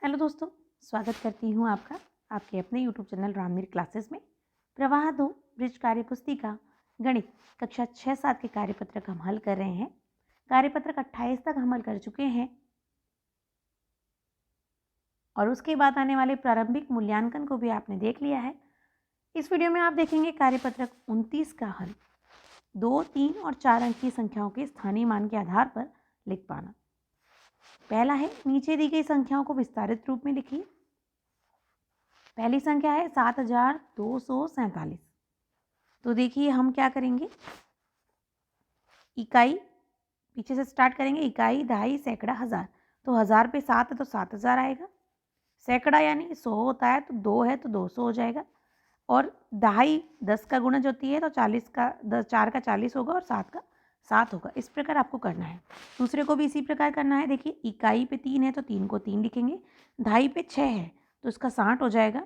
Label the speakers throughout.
Speaker 1: Hello दोस्तों, स्वागत करती हूँ आपका आपके अपने यूट्यूब चैनल रामनीर क्लासेस में। प्रवाह 2 ब्रिज कार्यपुस्तिका गणित कक्षा 6-7 के कार्यपत्रक हम हल कर रहे हैं। कार्यपत्रक 28 तक हम हल कर चुके हैं और उसके बाद आने वाले प्रारंभिक मूल्यांकन को भी आपने देख लिया है। इस वीडियो में आप देखेंगे कार्यपत्रक 29 का हल 2, 3 और 4 अंक की संख्याओं के स्थानीय मान के आधार पर लिख पाना। पहला है, नीचे दी गई संख्याओं को विस्तारित रूप में लिखिए। पहली संख्या है 7247। तो देखिए हम क्या करेंगे, इकाई पीछे से स्टार्ट करेंगे। इकाई, दहाई, सैकड़ा, हजार। तो 1000 पे 7 है तो 7000 आएगा। सैकड़ा यानी 100 होता है तो 2 है तो 200 हो जाएगा। और दहाई 10 का गुणज होती है तो 40 का 4 का 40 होगा और 7 का 7 होगा। इस प्रकार आपको करना है। दूसरे को भी इसी प्रकार करना है। देखिए इकाई पे 3 है तो 3 को 3 लिखेंगे। दहाई पे 6 है तो इसका 60 हो जाएगा।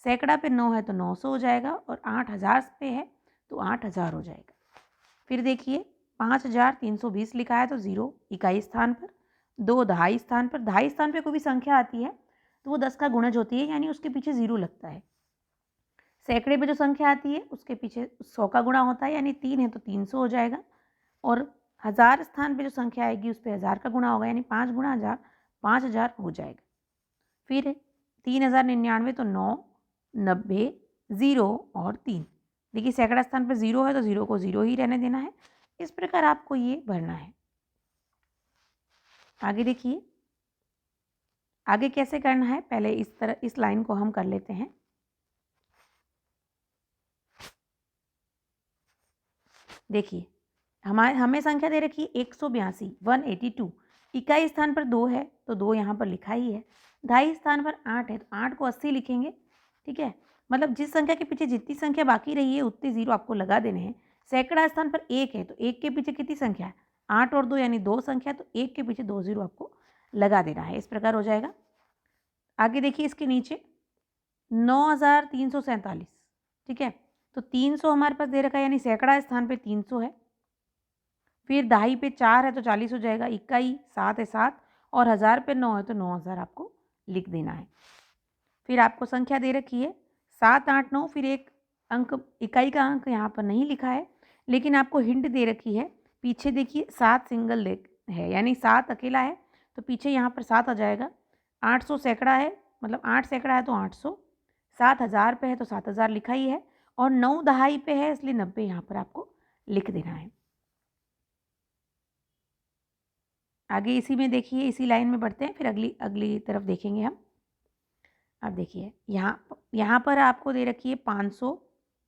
Speaker 1: सैकड़ा पे 9 है तो 900 हो जाएगा और 8000 पे है तो 8000 हो जाएगा। फिर देखिए 5320 लिखा है तो 0 इकाई स्थान पर, 2 दहाई स्थान पर। दहाई स्थान पे कोई भी संख्या आती है तो वो 10 का गुणज होती है, यानी उसके पीछे 0 लगता है। सैकड़े पे जो संख्या आती है उसके पीछे 100 का गुणा होता है, यानी 3 है तो 300 हो जाएगा। और 1000 स्थान पे जो संख्या आएगी उस पर 1000 का गुणा होगा, यानी 5 गुणा 1000 5000 हो जाएगा। फिर 3099 तो 9, 90, 0 और 3। देखिए सैकड़ा स्थान पर 0 है तो 0 को 0 ही रहने देना है। इस प्रकार आपको ये भरना है। आगे देखिए आगे कैसे करना है। पहले इस तरह इस लाइन को हम कर लेते हैं। देखिए हमें संख्या दे रखी है 182 182। इकाई स्थान पर 2 है तो 2 यहाँ पर लिखा ही है। दहाई स्थान पर 8 है तो 8 को 80 लिखेंगे। ठीक है, मतलब जिस संख्या के पीछे जितनी संख्या बाकी रही है उतने 0 आपको लगा देने हैं। सैकड़ा स्थान पर 1 है तो 1 के पीछे कितनी संख्या है, 8 और 2 यानी 2 संख्या, तो 1 के पीछे 2 0 आपको लगा देना है। इस प्रकार हो जाएगा। आगे देखिए इसके नीचे 9347। ठीक है, तो 300 हमारे पास दे रखा है, यानी सैकड़ा स्थान पे 300 है। फिर दहाई पे 4 है तो 40 हो जाएगा। इकाई 7 है 7 और 1000 पे 9 है तो 9000 आपको लिख देना है। फिर आपको संख्या दे रखी है 7 8 9। फिर एक अंक, इकाई का अंक यहाँ पर नहीं लिखा है, लेकिन आपको हिंट दे रखी है। पीछे देखिए 7 सिंगल है, यानी 7 अकेला है तो पीछे यहाँ पर 7 आ जाएगा। 800 सैकड़ा है, मतलब 8 सैकड़ा है तो 800। 7000 पे है तो 7000 लिखा ही है। और 9 दहाई पे है इसलिए 90 यहाँ पर आपको लिख देना है। आगे इसी में देखिए, इसी लाइन में बढ़ते हैं, फिर अगली अगली तरफ देखेंगे हम। अब देखिए यहाँ पर आपको दे रखी है 500,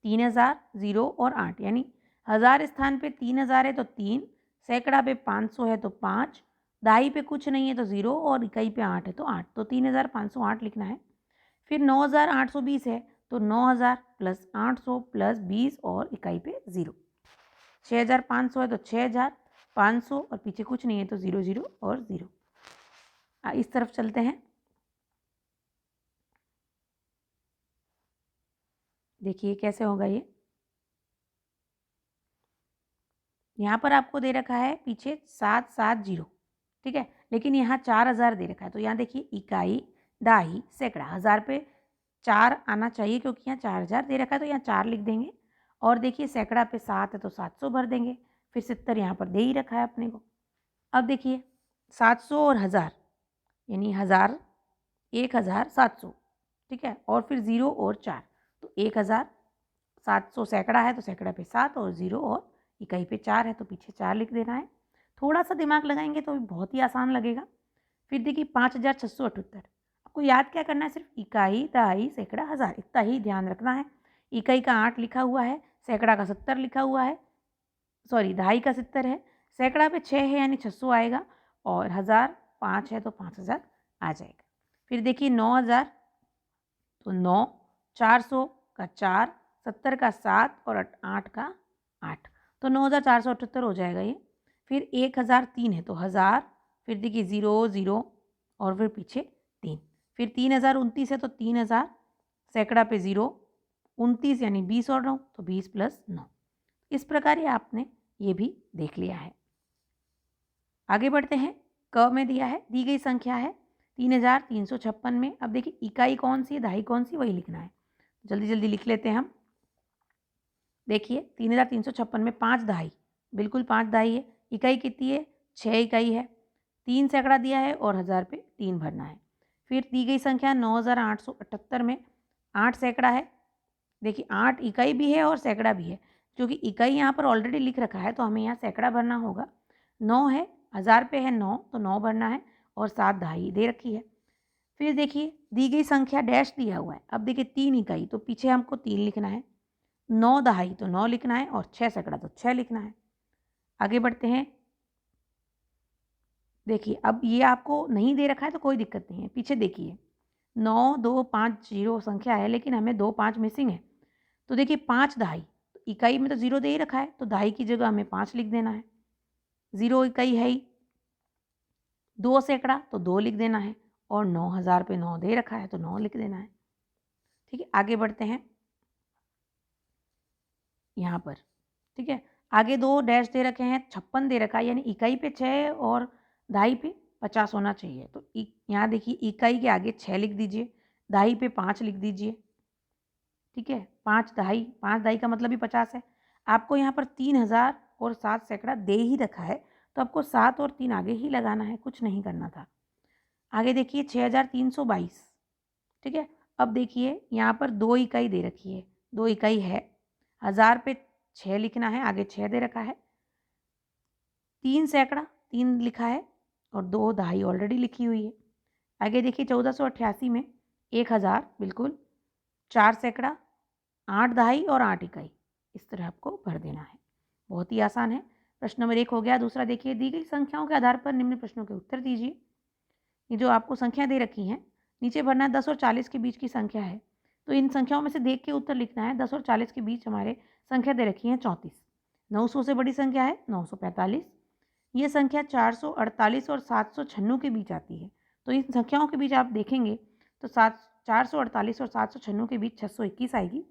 Speaker 1: 3000, 0 और 8, यानी 1000 स्थान पे 3000 है तो 3, सैकड़ा पे 500 है तो 5, दहाई पे कुछ नहीं है तो 0 और इकाई पे 8 है तो 8, तो 3508 लिखना है। फिर 9820 है तो 9000 प्लस 800 प्लस 20 और इकाई पे 0। 6500 है तो 6500 और पीछे कुछ नहीं है तो 0 0 और 0। इस तरफ चलते हैं। देखिए कैसे होगा ये। यहाँ पर आपको दे रखा है पीछे 770। ठीक है, लेकिन यहाँ 4000 दे रखा है, तो यहाँ देखिए इकाई, दहाई, सैकड़ा। 1000 पे 4 आना चाहिए क्योंकि यहाँ 4000 दे रखा है तो यहाँ 4 लिख देंगे। और देखिए सैकड़ा पे 7 है तो 700 भर देंगे। फिर 70 यहाँ पर दे ही रखा है अपने को। अब देखिए 700 और 1000, यानी 1000 1700। ठीक है, और फिर 0 और 4 तो 1700। सैकड़ा है तो सैकड़ा पे 7 और 0 और इकाई पे 4 है तो पीछे 4 लिख देना है। थोड़ा सा दिमाग लगाएंगे तो बहुत ही आसान लगेगा। फिर देखिए 5678। आपको याद क्या करना है, सिर्फ इकाई, दहाई, सैकड़ा, 1000 इतना ही ध्यान रखना है। इकाई का 8 लिखा हुआ है, सैकड़ा का 70 लिखा हुआ है, सॉरी दहाई का 70 है, सैकड़ा पे 6 है यानी 600 आएगा, और 1000 5 है तो 5000 आ जाएगा। फिर देखिए 9000 तो 9, 400 का 4, 70 का 7 और 8 का 8, तो 9478 हो जाएगा ये। फिर 1003 है तो 1000, फिर देखिए 0 0 और फिर पीछे 3। फिर 3029 है तो 3000, सैकड़ा पे 0, 29 यानी 20 और 9 तो 20 प्लस 9। इस प्रकार ये आपने ये भी देख लिया है। आगे बढ़ते हैं। क में दिया है, दी गई संख्या है 3356 में अब देखिए इकाई कौन सी है, दहाई कौन सी, वही लिखना है। जल्दी जल्दी लिख लेते हैं हम। देखिए 3356 में 5 दहाई, बिल्कुल 5 दहाई है। इकाई कितनी है, 6 इकाई है। 3 सैकड़ा दिया है और 1000 पे 3 भरना है। फिर दी गई संख्या 9878 में 8 सैकड़ा है। देखिए 8 इकाई भी है और सैकड़ा भी है। क्योंकि इकाई यहाँ पर ऑलरेडी लिख रखा है तो हमें यहाँ सैकड़ा भरना होगा। 9 है, 1000 पे है 9 तो 9 भरना है और 7 दहाई दे रखी है। फिर देखिए दी गई संख्या डैश दिया हुआ है। अब देखिए 3 इकाई तो पीछे हमको 3 लिखना है, 9 दहाई तो 9 लिखना है और 6 सैकड़ा तो 6 लिखना है। आगे बढ़ते हैं। देखिए अब ये आपको नहीं दे रखा है तो कोई दिक्कत नहीं है। पीछे देखिए 9 2 5 0 संख्या है लेकिन हमें 2 5 मिसिंग है। तो देखिए 5 दहाई, तो इकाई में तो 0 दे ही रखा है तो दहाई की जगह हमें 5 लिख देना है। 0 इकाई है ही। 2 सैकड़ा तो 2 लिख देना है और 9000 पे 9 दे रखा है तो 9 लिख देना है। ठीक है, आगे बढ़ते हैं यहाँ पर। ठीक है, आगे 2 डैश दे रखे हैं, 56 दे रखा है यानी इकाई पे 6 और दहाई पे 50 होना चाहिए। तो यहाँ देखिए इकाई के आगे 6 लिख दीजिए, दहाई पे 5 लिख दीजिए। ठीक है, 5 दहाई का मतलब ही 50 है। आपको यहाँ पर 3000 और 7 सैकड़ा दे ही रखा है तो आपको 7 और 3 आगे ही लगाना है, कुछ नहीं करना था। आगे देखिए 6322। ठीक है, अब देखिए यहाँ पर 2 इकाई दे रखी है, 2 इकाई है। 1000 पे 6 लिखना है, आगे 6 दे रखा है। 3 सैकड़ा 3 लिखा है और 2 दहाई ऑलरेडी लिखी हुई है। आगे देखिए 1488 में 1000 बिल्कुल, 4 सैकड़ा, 8 दहाई और 8 इकाई, इस तरह आपको भर देना है। बहुत ही आसान है। प्रश्न नंबर 1 हो गया। दूसरा देखिए दी गई संख्याओं के आधार पर निम्न प्रश्नों के उत्तर दीजिए। ये जो आपको संख्या दे रखी हैं, नीचे भरना है 10 और 40 के बीच की संख्या है। तो इन संख्याओं में से देख के उत्तर लिखना है। 10 और 40 के बीच हमारे संख्या दे रखी है 34। 900 से बड़ी संख्या है 945। ये संख्या 448 और 796 के बीच आती है। तो इन संख्याओं के बीच आप देखेंगे तो 448 और 796 के बीच 621 आएगी।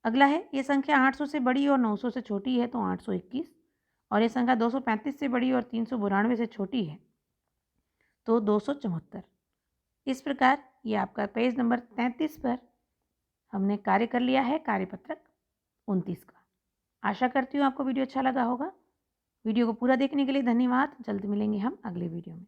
Speaker 1: अगला है ये संख्या 800 से बड़ी और 900 से छोटी है तो 821, और ये संख्या 235 से बड़ी और 392 से छोटी है तो 274। इस प्रकार ये आपका पेज नंबर 33 पर हमने कार्य कर लिया है, कार्यपत्रक 29 का। आशा करती हूँ आपको वीडियो अच्छा लगा होगा। वीडियो को पूरा देखने के लिए धन्यवाद। जल्द मिलेंगे हम अगले वीडियो में।